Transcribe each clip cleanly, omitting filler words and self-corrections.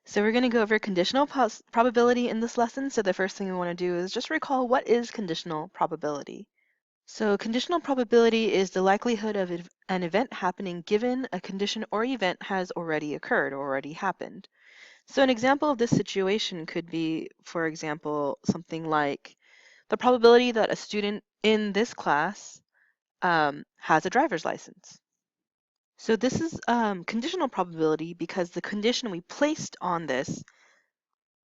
So we're going to go over conditional probability in this lesson. So the first thing we want to do is just recall what is conditional probability. So conditional probability is the likelihood of an event happening given a condition or event has already occurred or already happened. So an example of this situation could be, for example, something like the probability that a student in this class has a driver's license. So this is conditional probability because the condition we placed on this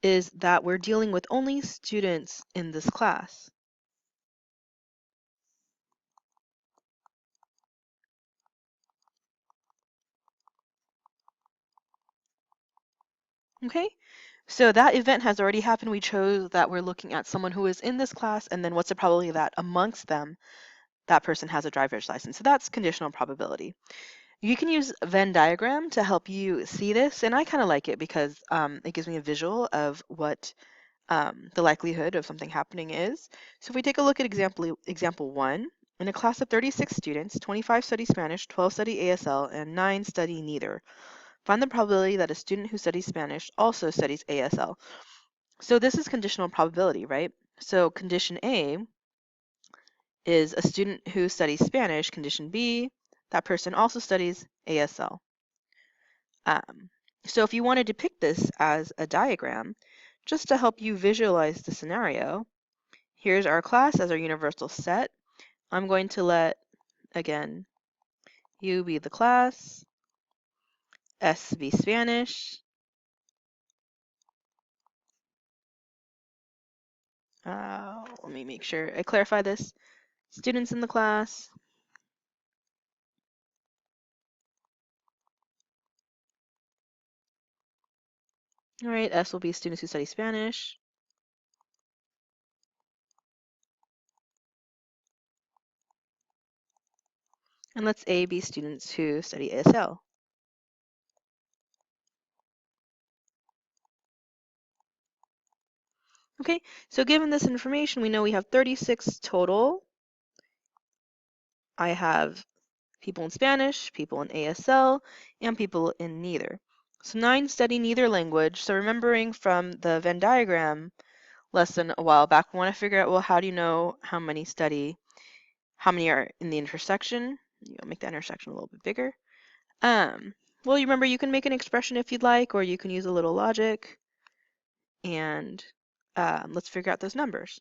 is that we're dealing with only students in this class. Okay, so that event has already happened. We chose that we're looking at someone who is in this class, and then what's the probability that amongst them, that person has a driver's license. So that's conditional probability. You can use a Venn diagram to help you see this, and I kind of like it because it gives me a visual of what the likelihood of something happening is. So if we take a look at example 1, in a class of 36 students, 25 study Spanish, 12 study ASL, and 9 study neither. Find the probability that a student who studies Spanish also studies ASL. So this is conditional probability, right? So condition A is a student who studies Spanish. Condition B, that person also studies ASL. So if you want to depict this as a diagram, just to help you visualize the scenario, here's our class as our universal set. I'm going to let, again, U be the class, S be Spanish. Let me make sure I clarify this. Students in the class. All right, S will be students who study Spanish. And let's A be students who study ASL. Okay, so given this information, we know we have 36 total. I have people in Spanish, people in ASL, and people in neither. So 9 study neither language. So remembering from the Venn diagram lesson a while back, we want to figure out, well, how do you know how many study, how many are in the intersection? You'll make that intersection a little bit bigger. Well, you remember you can make an expression if you'd like, or you can use a little logic, and let's figure out those numbers.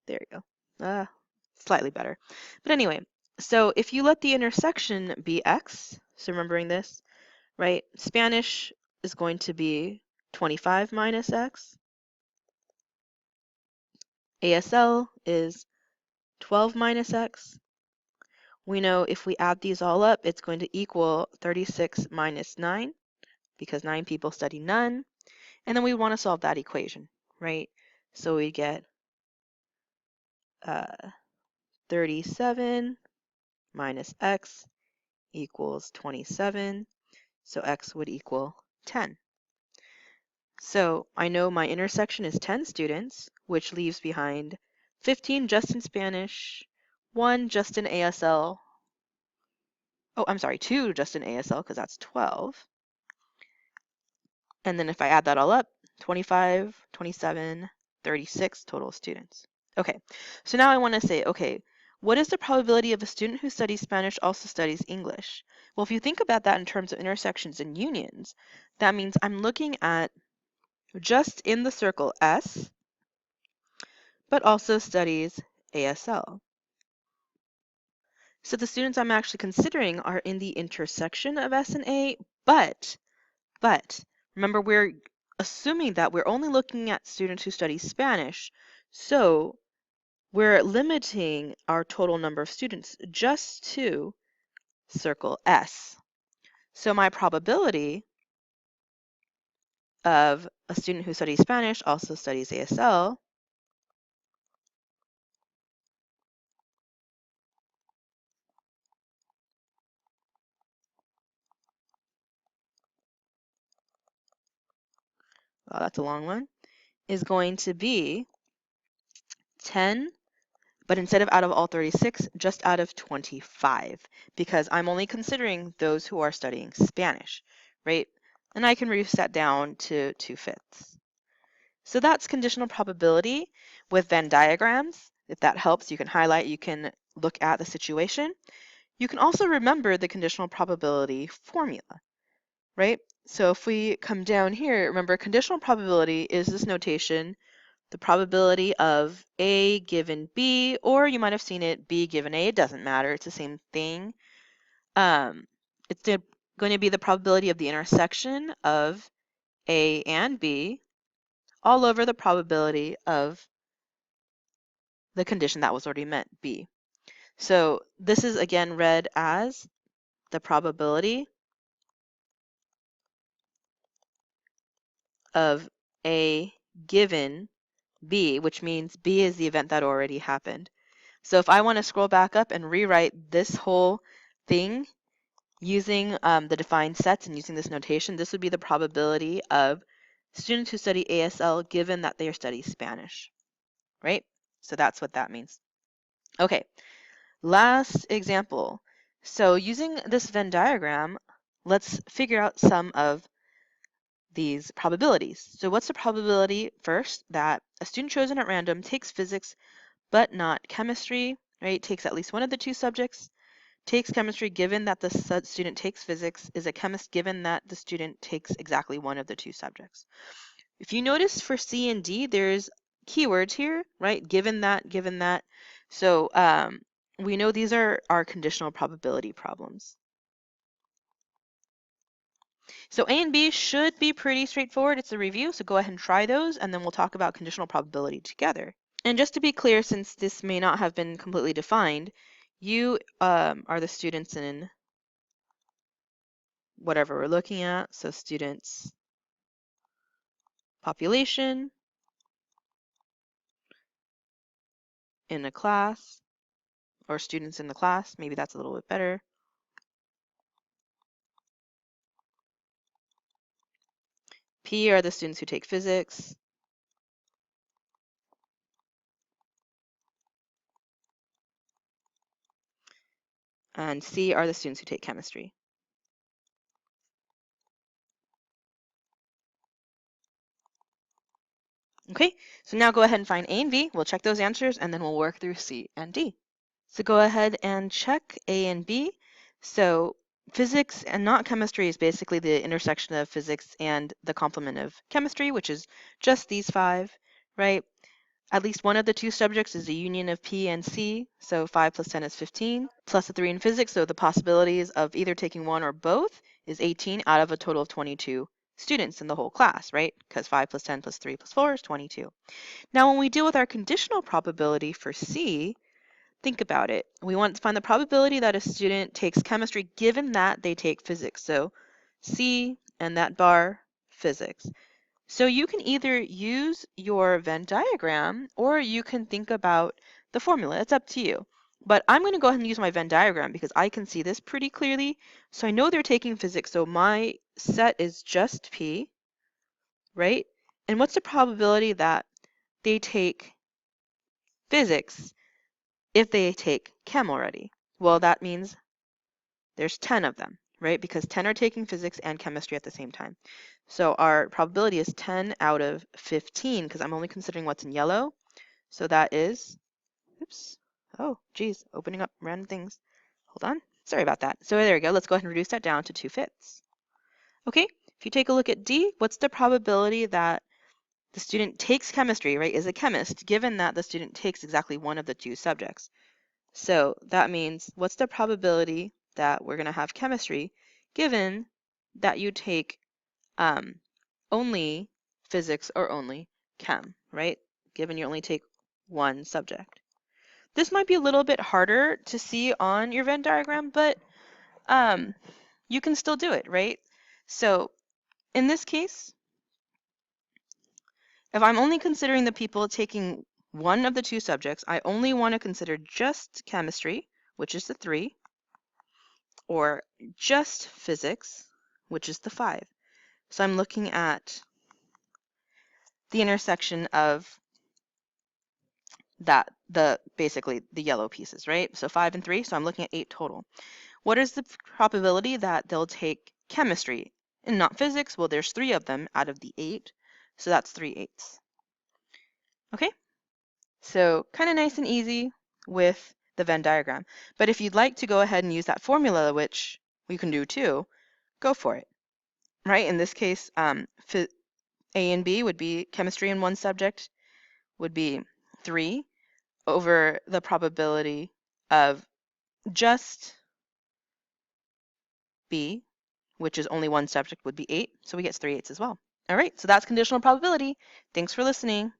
There you go. Slightly better. But anyway, so if you let the intersection be x, so remembering this, right? Spanish is going to be 25 minus x. ASL is 12 minus x. We know if we add these all up, it's going to equal 36 minus 9, because 9 people study none. And then we want to solve that equation, right? So we get 37 minus x equals 27. So x would equal 10. So I know my intersection is 10 students, which leaves behind 15 just in Spanish, 1 just in ASL. Oh, I'm sorry, 2 just in ASL because that's 12. And then if I add that all up, 25, 27, 36 total students. Okay, so now I want to say, okay, what is the probability of a student who studies Spanish also studies English? Well, if you think about that in terms of intersections and unions, that means I'm looking at just in the circle S, but also studies ASL. So the students I'm actually considering are in the intersection of S and A, but remember we're assuming that we're only looking at students who study Spanish, so we're limiting our total number of students just to circle S. So my probability of a student who studies Spanish also studies ASL well, that's a long one, is going to be 10, but instead of out of all 36, just out of 25, because I'm only considering those who are studying Spanish, right? and I can reduce that down to 2/5. So that's conditional probability with Venn diagrams. If that helps, you can highlight, you can look at the situation. You can also remember the conditional probability formula, right? So if we come down here, remember conditional probability is this notation, the probability of A given B, or you might have seen it B given A, it doesn't matter, it's the same thing. It's going to be the probability of the intersection of A and B all over the probability of the condition that was already met, B. So this is again read as the probability of A given B, which means B is the event that already happened. So if I want to scroll back up and rewrite this whole thing using the defined sets and using this notation, this would be the probability of students who study ASL given that they study Spanish, right? So that's what that means. Okay, last example. So using this Venn diagram, let's figure out some of these probabilities. So what's the probability first that a student chosen at random takes physics but not chemistry, right? Takes at least one of the two subjects, takes chemistry given that the student takes physics, is a chemist given that the student takes exactly one of the two subjects. If you notice for C and D, there's keywords here, right? Given that, given that. So we know these are our conditional probability problems. So A and B should be pretty straightforward. It's a review, so go ahead and try those, and then we'll talk about conditional probability together. And just to be clear, since this may not have been completely defined, you are the students in whatever we're looking at. So students, population, in a class, or students in the class, maybe that's a little bit better. P are the students who take physics. And C are the students who take chemistry. Okay, so now go ahead and find A and B. We'll check those answers, and then we'll work through C and D. So go ahead and check A and B. So physics and not chemistry is basically the intersection of physics and the complement of chemistry, which is just these five, right? At least one of the two subjects is a union of P and C, so 5 plus 10 is 15, plus a 3 in physics, so the possibilities of either taking one or both is 18 out of a total of 22 students in the whole class, right? Because 5 plus 10 plus 3 plus 4 is 22. Now, when we deal with our conditional probability for C, think about it. We want to find the probability that a student takes chemistry given that they take physics. So C and that bar, physics. So you can either use your Venn diagram or you can think about the formula. It's up to you. But I'm going to go ahead and use my Venn diagram because I can see this pretty clearly. So I know they're taking physics. So my set is just P, right? And what's the probability that they take physics if they take chem already? Well, that means there's 10 of them, right? Because 10 are taking physics and chemistry at the same time. So our probability is 10 out of 15 because I'm only considering what's in yellow. So that is, oops, oh, geez, opening up random things. Hold on, sorry about that. So there we go. Let's go ahead and reduce that down to 2/5. Okay, if you take a look at D, what's the probability that the student takes chemistry, right, is a chemist, given that the student takes exactly one of the two subjects? So that means what's the probability that we're going to have chemistry given that you take only physics or only chem, right? Given you only take one subject. This might be a little bit harder to see on your Venn diagram, but you can still do it, right? So in this case, if I'm only considering the people taking one of the two subjects, I only want to consider just chemistry, which is the 3, or just physics, which is the 5. So I'm looking at the intersection of basically the yellow pieces, right? So 5 and 3, so I'm looking at 8 total. What is the probability that they'll take chemistry And not physics, well, there's 3 of them out of the 8, so that's 3/8. Okay, so kind of nice and easy with the Venn diagram. But if you'd like to go ahead and use that formula, which we can do too, go for it. Right? In this case, A and B would be chemistry in one subject would be 3 over the probability of just B, which is only one subject, would be 8. So we get 3/8 as well. All right, so that's conditional probability. Thanks for listening.